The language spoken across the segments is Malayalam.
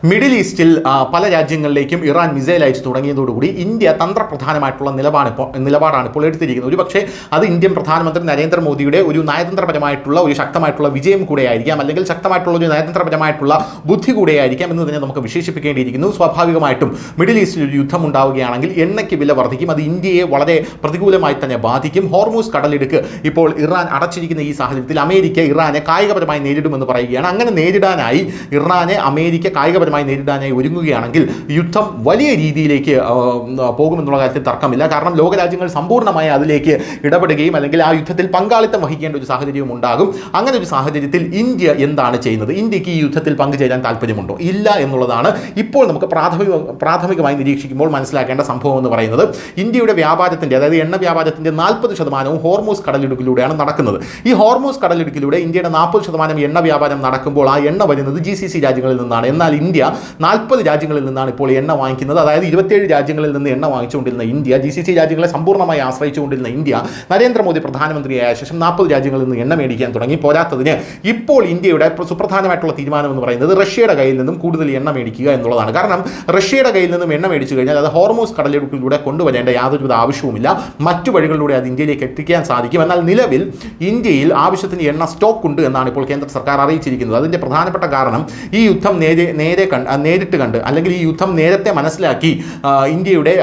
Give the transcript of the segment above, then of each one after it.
മിഡിൽ ഈസ്റ്റിൽ പല രാജ്യങ്ങളിലേക്കും ഇറാൻ മിസൈൽ അയച്ചു തുടങ്ങിയതോടുകൂടി ഇന്ത്യ തന്ത്രപ്രധാനമായിട്ടുള്ള നിലപാടാണ് ഇപ്പോൾ എടുത്തിരിക്കുന്നത്. ഒരുപക്ഷെ അത് ഇന്ത്യൻ പ്രധാനമന്ത്രി നരേന്ദ്രമോദിയുടെ ഒരു നയതന്ത്രപരമായിട്ടുള്ള ഒരു ശക്തമായിട്ടുള്ള വിജയം കൂടെയായിരിക്കാം, അല്ലെങ്കിൽ ശക്തമായിട്ടുള്ള ഒരു നയതന്ത്രപരമായിട്ടുള്ള ബുദ്ധി കൂടെയായിരിക്കാം എന്ന് തന്നെ നമുക്ക് വിശേഷിപ്പിക്കേണ്ടിയിരിക്കുന്നു. സ്വാഭാവികമായിട്ടും മിഡിൽ ഈസ്റ്റിൽ ഒരു യുദ്ധം ഉണ്ടാവുകയാണെങ്കിൽ എണ്ണയ്ക്ക് വില വർദ്ധിക്കും. അത് ഇന്ത്യയെ വളരെ പ്രതികൂലമായി തന്നെ ബാധിക്കും. ഹോർമൂസ് കടലിടുക്ക് ഇപ്പോൾ ഇറാൻ അടച്ചിരിക്കുന്ന ഈ സാഹചര്യത്തിൽ അമേരിക്ക ഇറാനെ കായികപരമായി നേരിടുമെന്ന് പറയുകയാണ്. അങ്ങനെ നേരിടാനായി ഇറാനെ അമേരിക്ക നേരിടാനായി ഒരുങ്ങുകയാണെങ്കിൽ യുദ്ധം വലിയ രീതിയിലേക്ക് പോകുമെന്നുള്ള കാര്യത്തിൽ തർക്കമില്ല. കാരണം ലോകരാജ്യങ്ങൾ സമ്പൂർണ്ണമായി അതിലേക്ക് ഇടപെടുകയും അല്ലെങ്കിൽ ആ യുദ്ധത്തിൽ പങ്കാളിത്തം വഹിക്കേണ്ട ഒരു സാഹചര്യവും ഉണ്ടാകും. അങ്ങനെ ഒരു സാഹചര്യത്തിൽ ഇന്ത്യ എന്താണ് ചെയ്യുന്നത്? ഇന്ത്യക്ക് ഈ യുദ്ധത്തിൽ പങ്കുചേരാൻ താല്പര്യമുണ്ടോ? ഇല്ല എന്നുള്ളതാണ് ഇപ്പോൾ നമുക്ക് പ്രാഥമികമായി നിരീക്ഷിക്കുമ്പോൾ മനസ്സിലാക്കേണ്ട സംഭവം എന്ന് പറയുന്നത്. ഇന്ത്യയുടെ വ്യാപാരത്തിൻ്റെ, അതായത് എണ്ണ വ്യാപാരത്തിൻ്റെ 40% ഹോർമൂസ് കടലിടുക്കിലൂടെയാണ് നടക്കുന്നത്. ഈ ഹോർമൂസ് കടലിടുക്കിലൂടെ ഇന്ത്യയുടെ 40% എണ്ണ വ്യാപാരം നടക്കുമ്പോൾ ആ എണ്ണ വരുന്നത് GCC രാജ്യങ്ങളിൽ നിന്നാണ്. എന്നാൽ ഇന്ത്യ 40 രാജ്യങ്ങളിൽ നിന്നാണ് ഇപ്പോൾ എണ്ണ വാങ്ങിക്കുന്നത്. അതായത് 27 രാജ്യങ്ങളിൽ നിന്ന് എണ്ണ വാങ്ങിച്ചുകൊണ്ടിരുന്ന ഇന്ത്യ, GCC രാജ്യങ്ങളെ സമ്പൂർണ്ണമായി ആശ്രയിച്ചുകൊണ്ടിരുന്ന ഇന്ത്യ നരേന്ദ്രമോദി പ്രധാനമന്ത്രിയായ ശേഷം 40 രാജ്യങ്ങളിൽ നിന്ന് എണ്ണ മേടിക്കാൻ തുടങ്ങി. പോരാത്തതിന് ഇപ്പോൾ ഇന്ത്യയുടെ സുപ്രധാനമായിട്ടുള്ള തീരുമാനം എന്ന് പറയുന്നത് റഷ്യയുടെ കയ്യിൽ നിന്നും കൂടുതൽ എണ്ണ മേടിക്കുക എന്നുള്ളതാണ്. കാരണം റഷ്യയുടെ കയ്യിൽ നിന്നും എണ്ണ മേടിച്ചു കഴിഞ്ഞാൽ അത് ഹോർമൂസ് കടലിടുക്കിലൂടെ കൊണ്ടുവരേണ്ട യാതൊരുവിധ ആവശ്യവുമില്ല. മറ്റു വഴികളിലൂടെ അത് ഇന്ത്യയിലേക്ക് എത്തിക്കാൻ സാധിക്കും. എന്നാൽ നിലവിൽ ഇന്ത്യയിൽ ആവശ്യത്തിന് എണ്ണ സ്റ്റോക്ക് ഉണ്ട് എന്നാണ് ഇപ്പോൾ കേന്ദ്ര സർക്കാർ അറിയിച്ചിരിക്കുന്നത്. അതിൻ്റെ പ്രധാനപ്പെട്ട കാരണം ഈ യുദ്ധം നേരിട്ട് കണ്ട്, അല്ലെങ്കിൽ ഈ യുദ്ധം നേരത്തെ മനസ്സിലാക്കി ഇന്ത്യയുടെ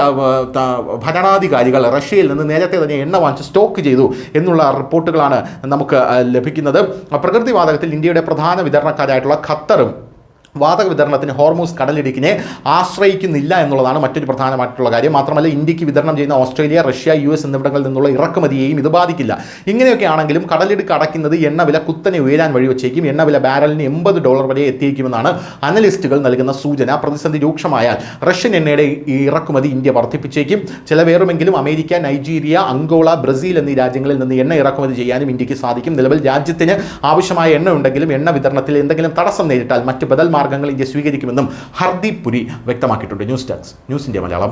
ഭരണാധികാരികൾ റഷ്യയിൽ നിന്ന് നേരത്തെ തന്നെ എണ്ണ വാങ്ങിച്ച് സ്റ്റോക്ക് ചെയ്തു എന്നുള്ള റിപ്പോർട്ടുകളാണ് നമുക്ക് ലഭിക്കുന്നത്. പ്രകൃതിവാതകത്തിൽ ഇന്ത്യയുടെ പ്രധാന വിതരണക്കാരായിട്ടുള്ള ഖത്തറും വാതക വിതരണത്തിന് ഹോർമൂസ് കടലിടുക്കിനെ ആശ്രയിക്കുന്നില്ല എന്നുള്ളതാണ് മറ്റൊരു പ്രധാനമായിട്ടുള്ള കാര്യം. മാത്രമല്ല ഇന്ത്യക്ക് വിതരണം ചെയ്യുന്ന ഓസ്ട്രേലിയ, റഷ്യ, US എന്നിവിടങ്ങളിൽ നിന്നുള്ള ഇറക്കുമതിയെയും ഇത് ബാധിക്കില്ല. ഇങ്ങനെയൊക്കെ ആണെങ്കിലും കടലിടുക്ക് അടയ്ക്കുന്നത് എണ്ണ വില കുത്തനെ ഉയരാൻ വഴിവെച്ചേക്കും. എണ്ണ വില ബാരലിന് $80 വരെ എത്തിയേക്കുമെന്നാണ് അനലിസ്റ്റുകൾ നൽകുന്ന സൂചന. പ്രതിസന്ധി രൂക്ഷമായാൽ റഷ്യൻ എണ്ണയുടെ ഇറക്കുമതി ഇന്ത്യ വർദ്ധിപ്പിച്ചേക്കും. ചിലവേറുമെങ്കിലും അമേരിക്ക, നൈജീരിയ, അങ്കോള, ബ്രസീൽ എന്നീ രാജ്യങ്ങളിൽ നിന്ന് എണ്ണ ഇറക്കുമതി ചെയ്യാനും ഇന്ത്യക്ക് സാധിക്കും. നിലവിൽ രാജ്യത്തിന് ആവശ്യമായ എണ്ണ ഉണ്ടെങ്കിലും എണ്ണ വിതരണത്തിൽ എന്തെങ്കിലും തടസ്സം നേരിട്ടാൽ മറ്റ് ബദൽ മാർഗ്ഗങ്ങൾ ഇന്ത്യ സ്വീകരിക്കുമെന്നും ഹർദീപ് പുരി വ്യക്തമാക്കിയിട്ടുണ്ട്. News India Malayalam.